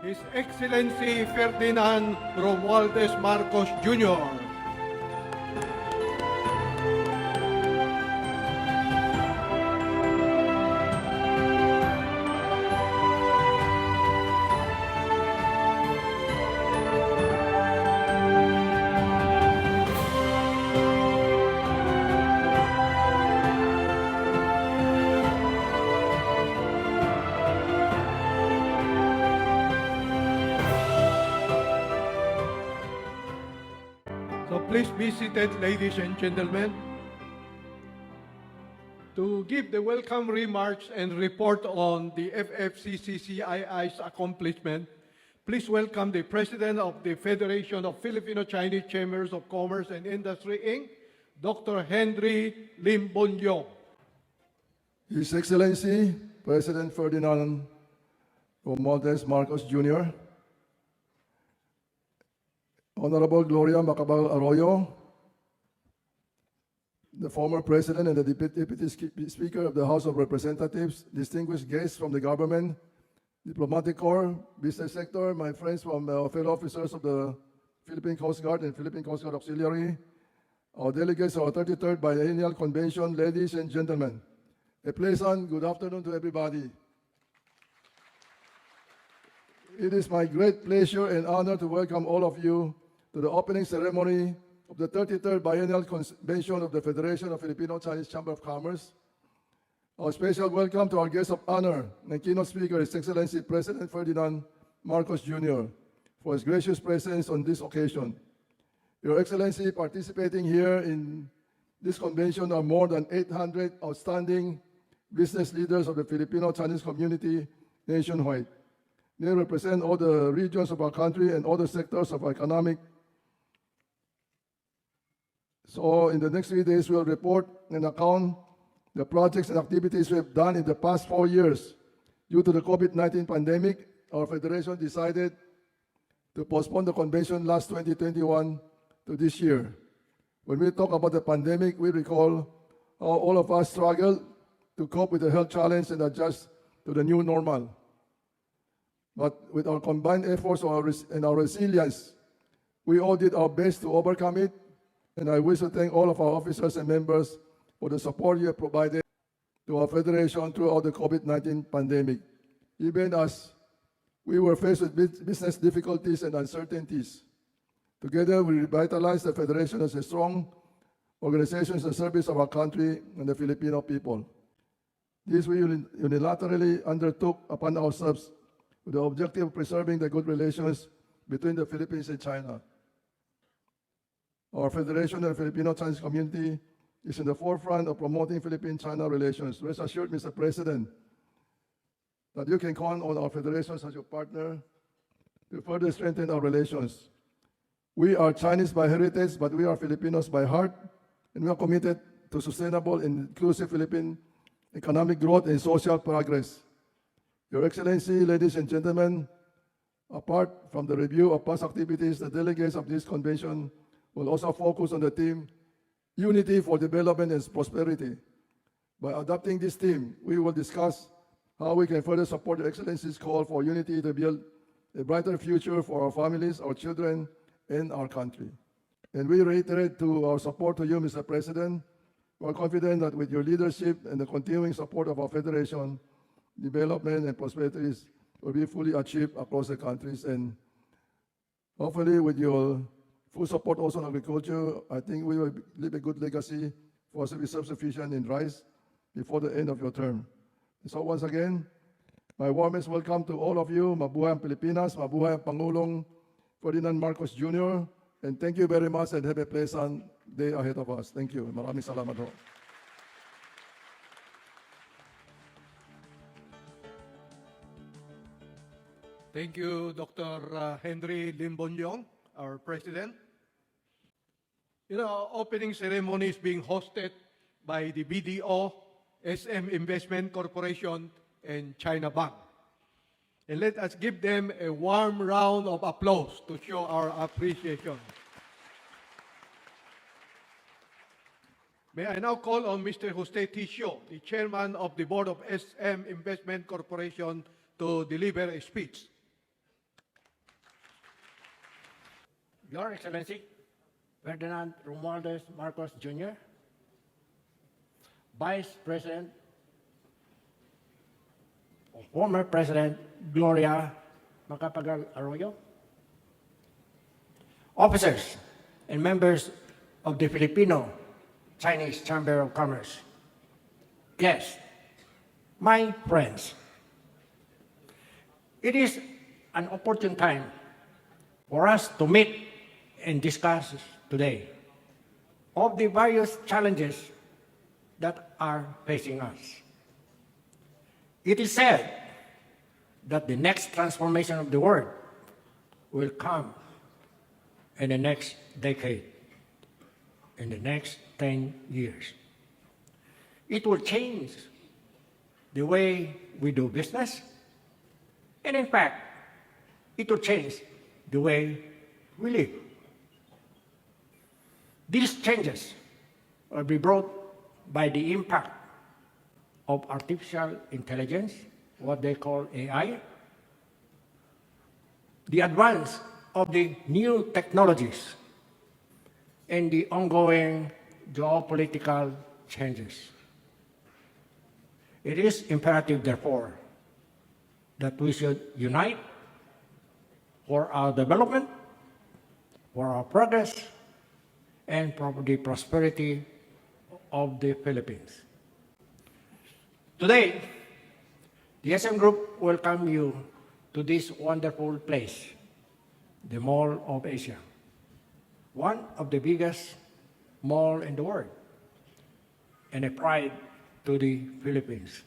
His Excellency Ferdinand Romualdez Marcos Jr. So please be seated, ladies and gentlemen. To give the welcome remarks and report on the FFCCCII's accomplishment, please welcome the President of the Federation of Filipino-Chinese Chambers of Commerce and Industry, Inc., Dr. Henry Lim Bonyong. His Excellency, President Ferdinand Romualdez Marcos Jr., Honorable Gloria Macapagal Arroyo, the former President and the Deputy Speaker of the House of Representatives, distinguished guests from the government, diplomatic corps, business sector, my friends from fellow officers of the Philippine Coast Guard and Philippine Coast Guard Auxiliary, our delegates of our 33rd Biennial Convention, ladies and gentlemen. A pleasant good afternoon to everybody. It is my great pleasure and honor to welcome all of you to the opening ceremony of the 33rd Biennial Convention of the Federation of Filipino-Chinese Chamber of Commerce. Our special welcome to our guest of honor and keynote speaker, His Excellency President Ferdinand Marcos Jr., for his gracious presence on this occasion. Your Excellency, participating here in this convention are more than 800 outstanding business leaders of the Filipino-Chinese community nationwide. They represent all the regions of our country and all the sectors of our economic. So in the next 3 days, we'll report and account the projects and activities we have done in the past 4 years. Due to the COVID-19 pandemic, our Federation decided to postpone the convention last 2021 to this year. When we talk about the pandemic, we recall how all of us struggled to cope with the health challenge and adjust to the new normal. But with our combined efforts and our resilience, we all did our best to overcome it, and I wish to thank all of our officers and members for the support you have provided to our Federation throughout the COVID-19 pandemic. Even as we were faced with business difficulties and uncertainties, together we revitalized the Federation as a strong organization in the service of our country and the Filipino people. This we unilaterally undertook upon ourselves with the objective of preserving the good relations between the Philippines and China. Our Federation and the Filipino-Chinese community is in the forefront of promoting Philippine-China relations. Rest assured, Mr. President, that you can count on our Federation as your partner to further strengthen our relations. We are Chinese by heritage, but we are Filipinos by heart, and we are committed to sustainable and inclusive Philippine economic growth and social progress. Your Excellency, ladies and gentlemen, apart from the review of past activities, the delegates of this convention will also focus on the theme, Unity for Development and Prosperity. By adopting this theme, we will discuss how we can further support Your Excellency's call for unity to build a brighter future for our families, our children, and our country. And we reiterate our support to you, Mr. President. We are confident that with your leadership and the continuing support of our Federation, development and prosperity will be fully achieved across the countries. And hopefully with your full support also on agriculture, I think we will leave a good legacy for us to be self-sufficient in rice before the end of your term. So once again, my warmest welcome to all of you. Mabuhay ang Pilipinas, mabuhay ang Pangulong Ferdinand Marcos Jr. And thank you very much and have a pleasant day ahead of us. Thank you. Maraming salamat ho. Thank you, Dr. Henry Lim Bonyong, our President. You know, opening ceremony is being hosted by the BDO, SM Investment Corporation, and China Bank. And let us give them a warm round of applause to show our appreciation. May I now call on Mr. Jose Ticio, the Chairman of the Board of SM Investment Corporation, to deliver a speech. Your Excellency, Ferdinand Romualdez Marcos Jr., Vice President, or former President Gloria Macapagal Arroyo, officers and members of the Filipino-Chinese Chamber of Commerce, guests, my friends, it is an opportune time for us to meet and discuss today of the various challenges that are facing us. It is said that the next transformation of the world will come in the next decade, in the next 10 years. It will change the way we do business, and in fact, it will change the way we live. These changes will be brought by the impact of artificial intelligence, what they call AI, the advance of the new technologies, and the ongoing geopolitical changes. It is imperative, therefore, that we should unite for our development, for our progress, and for the prosperity of the Philippines. Today, the SM Group welcome you to this wonderful place, the Mall of Asia, one of the biggest mall in the world, and a pride to the Philippines.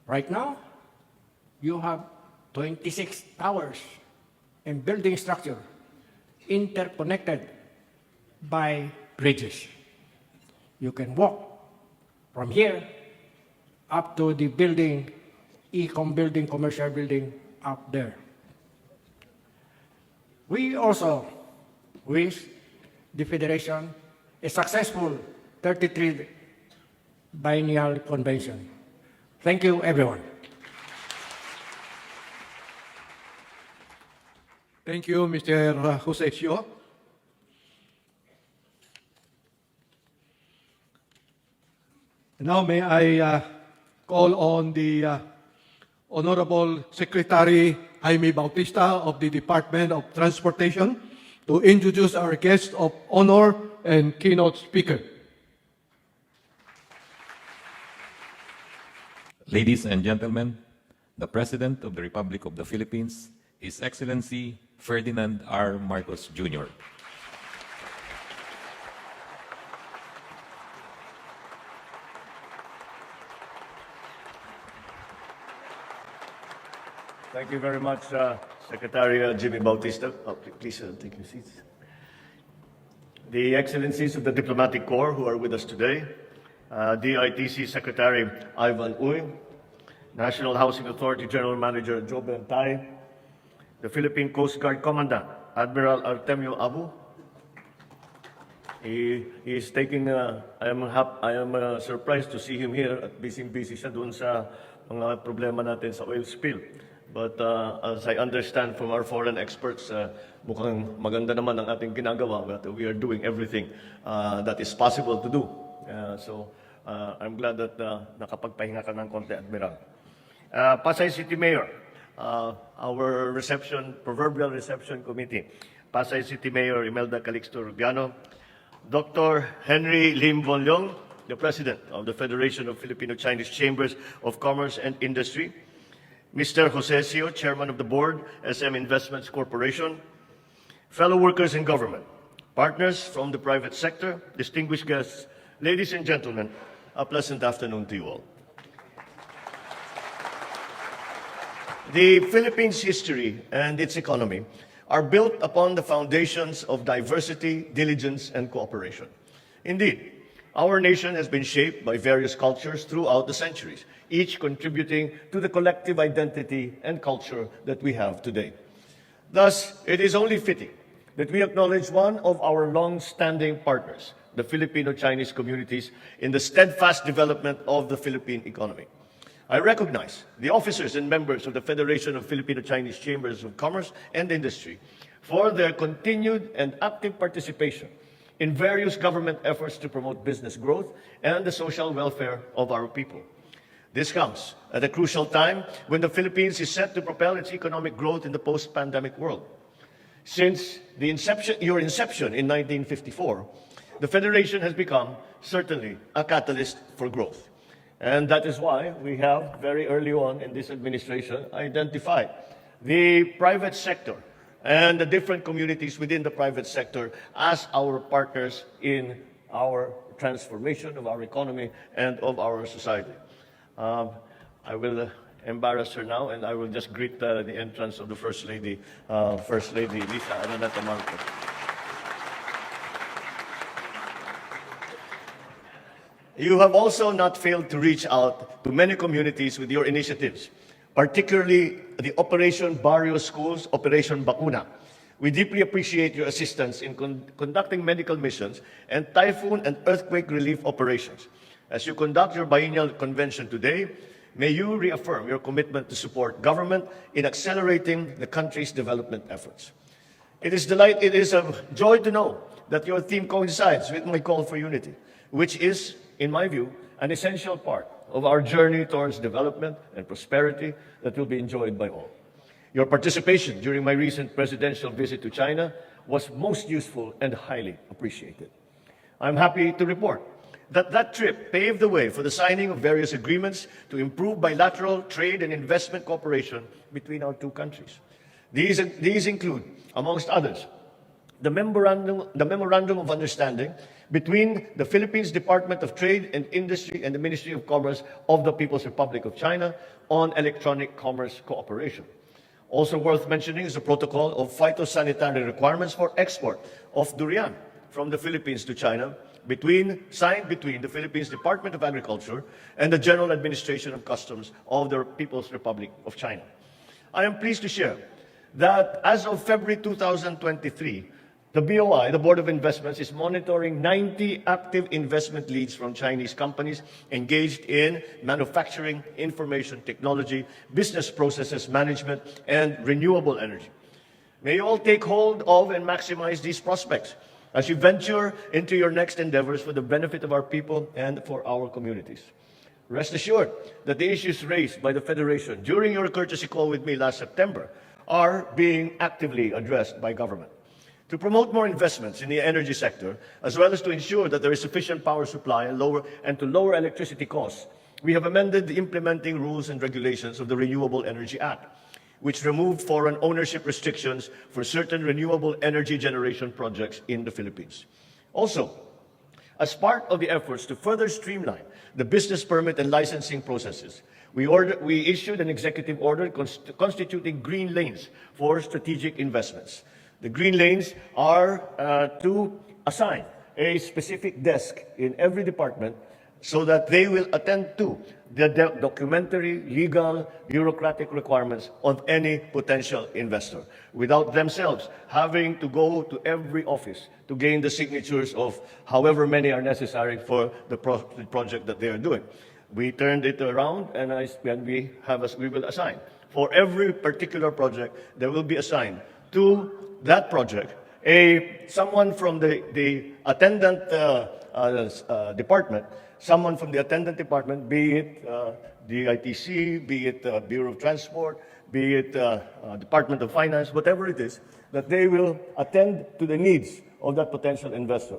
Right now, you have 26 towers and building structure interconnected by bridges. You can walk from here up to the building, Ecom building, commercial building up there. We also wish the Federation a successful 33rd Biennial Convention. Thank you, everyone. Thank you, Mr. Josesio. Now may I call on the Honorable Secretary Jaime Bautista of the Department of Transportation to introduce our guest of honor and keynote speaker. Ladies and gentlemen, the President of the Republic of the Philippines, His Excellency Ferdinand R. Marcos Jr. Thank you very much, Secretary Jimmy Bautista. Please take your seats. The Excellencies of the Diplomatic Corps who are with us today, DITC Secretary Ivan Uy, National Housing Authority General Manager Joe Bentay, the Philippine Coast Guard Commandant Admiral Artemio Abu. He is taking. I am surprised to see him here at busy siya doon sa mga problema natin sa oil spill. But as I understand from our foreign experts, mukhang maganda naman ang ating ginagawa. But we are doing everything that is possible to do. So I'm glad that nakapagpahinga ka ng konti, Admiral. Pasay City Mayor, our proverbial reception committee, Pasay City Mayor Imelda Calixto Rubiano, Dr. Henry Lim Von Leong, the President of the Federation of Filipino-Chinese Chambers of Commerce and Industry, Mr. Josesio, Chairman of the Board, SM Investments Corporation, fellow workers in government, partners from the private sector, distinguished guests, ladies and gentlemen, a pleasant afternoon to you all. The Philippines' history and its economy are built upon the foundations of diversity, diligence, and cooperation. Indeed, our nation has been shaped by various cultures throughout the centuries, each contributing to the collective identity and culture that we have today. Thus, it is only fitting that we acknowledge one of our long-standing partners, the Filipino-Chinese communities, in the steadfast development of the Philippine economy. I recognize the officers and members of the Federation of Filipino-Chinese Chambers of Commerce and Industry for their continued and active participation in various government efforts to promote business growth and the social welfare of our people. This comes at a crucial time when the Philippines is set to propel its economic growth in the post-pandemic world. Since your inception in 1954, the Federation has become certainly a catalyst for growth. And that is why we have, very early on in this administration, identified the private sector and the different communities within the private sector as our partners in our transformation of our economy and of our society. I will embarrass her now, and I will just greet the entrance of the First Lady Liza. You have also not failed to reach out to many communities with your initiatives, particularly the Operation Barrio Schools, Operation Bakuna. We deeply appreciate your assistance in conducting medical missions and typhoon and earthquake relief operations. As you conduct your biennial convention today, may you reaffirm your commitment to support government in accelerating the country's development efforts. It is a joy to know that your theme coincides with my call for unity, which is, in my view, an essential part of our journey towards development and prosperity that will be enjoyed by all. Your participation during my recent presidential visit to China was most useful and highly appreciated. I'm happy to report that trip paved the way for the signing of various agreements to improve bilateral trade and investment cooperation between our two countries. These include, amongst others, the Memorandum of Understanding between the Philippines Department of Trade and Industry and the Ministry of Commerce of the People's Republic of China on electronic commerce cooperation. Also worth mentioning is the protocol of phytosanitary requirements for export of durian from the Philippines to China, signed between the Philippines Department of Agriculture and the General Administration of Customs of the People's Republic of China. I am pleased to share that as of February 2023, the BOI, the Board of Investments, is monitoring 90 active investment leads from Chinese companies engaged in manufacturing, information technology, business processes management, and renewable energy. May you all take hold of and maximize these prospects as you venture into your next endeavors for the benefit of our people and for our communities. Rest assured that the issues raised by the Federation during your courtesy call with me last September are being actively addressed by government. To promote more investments in the energy sector, as well as to ensure that there is sufficient power supply and to lower electricity costs, we have amended the implementing rules and regulations of the Renewable Energy Act, which removed foreign ownership restrictions for certain renewable energy generation projects in the Philippines. Also, as part of the efforts to further streamline the business permit and licensing processes, we issued an executive order constituting green lanes for strategic investments. The green lanes are to assign a specific desk in every department so that they will attend to the documentary, legal, bureaucratic requirements of any potential investor without themselves having to go to every office to gain the signatures of however many are necessary for the project that they are doing. We turned it around and we will assign. For every particular project, there will be assigned to that project someone from the attendant department, be it DITC, be it Bureau of Transport, be it Department of Finance, whatever it is, that they will attend to the needs of that potential investor.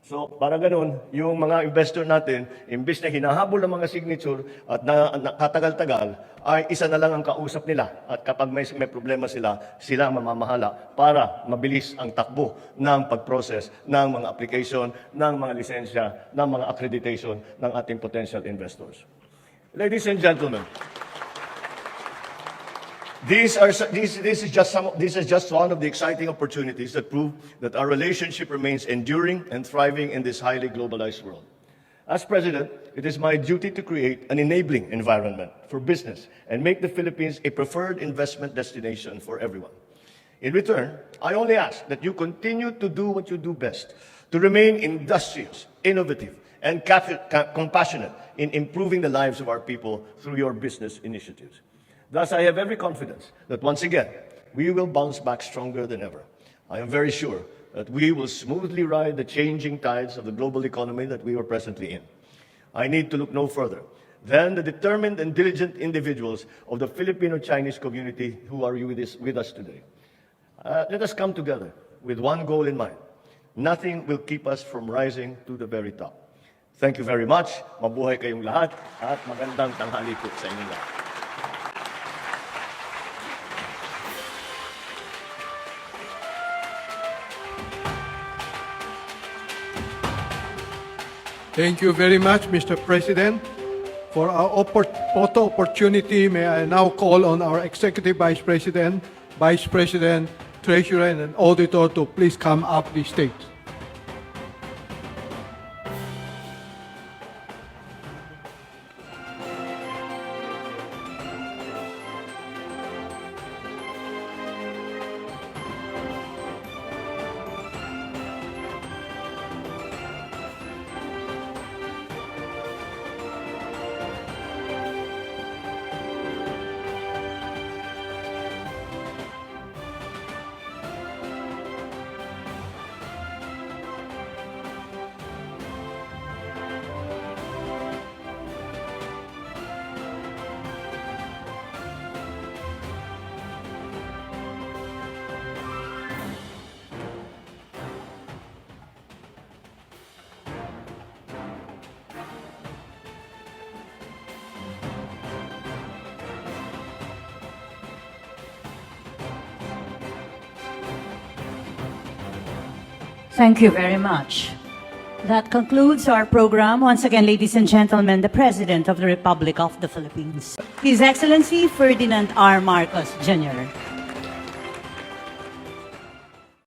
So, para ganun, yung mga investor natin, imbis na hinahabol ng mga signature at katagal-tagal, ay isa na lang ang kausap nila. At kapag may problema sila mamamahala para mabilis ang takbo ng pag-process ng mga application, ng mga lisensya, ng mga accreditation ng ating potential investors. Ladies and gentlemen, This is just one of the exciting opportunities that prove that our relationship remains enduring and thriving in this highly globalized world. As President, it is my duty to create an enabling environment for business and make the Philippines a preferred investment destination for everyone. In return, I only ask that you continue to do what you do best, to remain industrious, innovative, and compassionate in improving the lives of our people through your business initiatives. Thus, I have every confidence that once again, we will bounce back stronger than ever. I am very sure that we will smoothly ride the changing tides of the global economy that we are presently in. I need to look no further than the determined and diligent individuals of the Filipino-Chinese community who are with us today. Let us come together with one goal in mind. Nothing will keep us from rising to the very top. Thank you very much. Mabuhay kayong lahat at magandang tanghali po sa inyong lahat. Thank you very much, Mr. President. For our photo opportunity, may I now call on our Executive Vice President, Treasurer, and Auditor to please come up the stage. Thank you very much. That concludes our program. Once again, ladies and gentlemen, the President of the Republic of the Philippines, His Excellency Ferdinand R. Marcos Jr.